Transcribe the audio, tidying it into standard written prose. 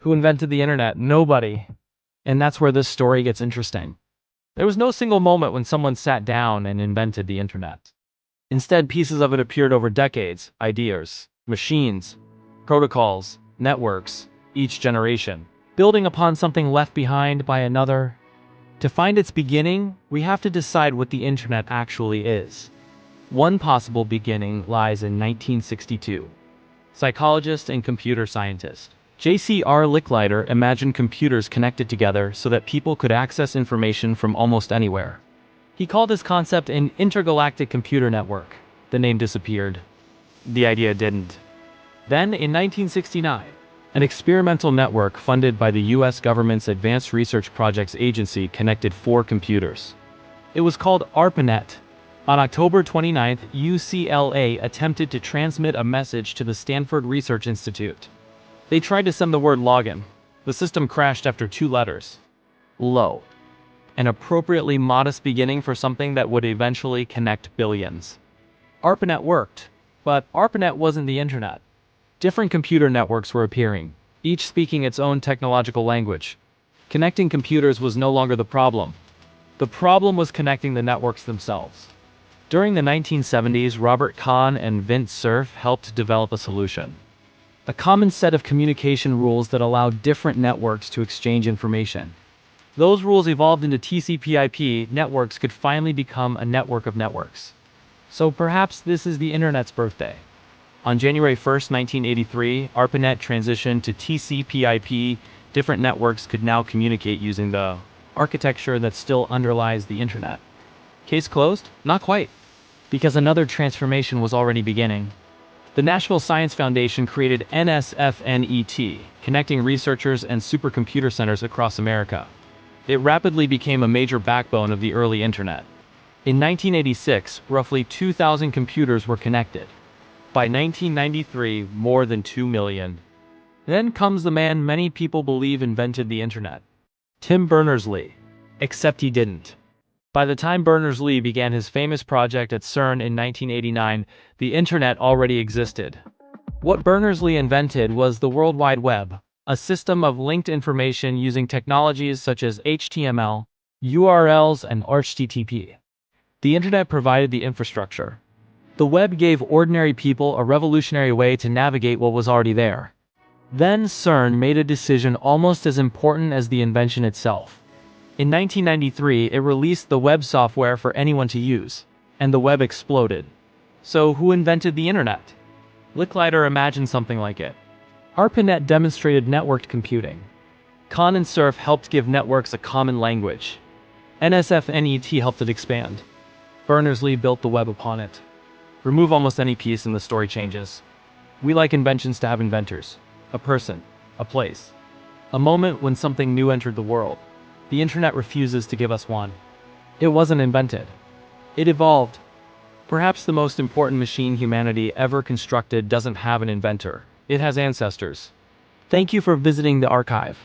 Who invented the internet? Nobody. And that's where this story gets interesting. There was no single moment when someone sat down and invented the internet. Instead, pieces of it appeared over decades: ideas, machines, protocols, networks, each generation, building upon something left behind by another. To find its beginning, we have to decide what the internet actually is. One possible beginning lies in 1962. Psychologist and computer scientist J.C.R. Licklider imagined computers connected together so that people could access information from almost anywhere. He called his concept an intergalactic computer network. The name disappeared. The idea didn't. Then, in 1969, an experimental network funded by the U.S. government's Advanced Research Projects Agency connected 4 computers. It was called ARPANET. On October 29, UCLA attempted to transmit a message to the Stanford Research Institute. They tried to send the word login. The system crashed after 2 letters. Low. An appropriately modest beginning for something that would eventually connect billions. ARPANET worked, but ARPANET wasn't the internet. Different computer networks were appearing, each speaking its own technological language. Connecting computers was no longer the problem. The problem was connecting the networks themselves. During the 1970s, Robert Kahn and Vint Cerf helped develop a solution. A common set of communication rules that allowed different networks to exchange information. Those rules evolved into TCP/IP. Networks could finally become a network of networks. So perhaps this is the internet's birthday. On January 1, 1983, ARPANET transitioned to TCP/IP. Different networks could now communicate using the architecture that still underlies the internet. Case closed? Not quite, because another transformation was already beginning. The National Science Foundation created NSFNET, connecting researchers and supercomputer centers across America. It rapidly became a major backbone of the early internet. In 1986, roughly 2,000 computers were connected. By 1993, more than 2 million. Then comes the man many people believe invented the internet. Tim Berners-Lee. Except he didn't. By the time Berners-Lee began his famous project at CERN in 1989, the internet already existed. What Berners-Lee invented was the World Wide Web, a system of linked information using technologies such as HTML, URLs, and HTTP. The internet provided the infrastructure. The web gave ordinary people a revolutionary way to navigate what was already there. Then CERN made a decision almost as important as the invention itself. In 1993, it released the web software for anyone to use, and the web exploded. So who invented the internet? Licklider imagined something like it. ARPANET demonstrated networked computing. Kahn and Cerf helped give networks a common language. NSFNET helped it expand. Berners-Lee built the web upon it. Remove almost any piece and the story changes. We like inventions to have inventors. A person. A place. A moment when something new entered the world. The internet refuses to give us one. It wasn't invented. It evolved. Perhaps the most important machine humanity ever constructed doesn't have an inventor. It has ancestors. Thank you for visiting the archive.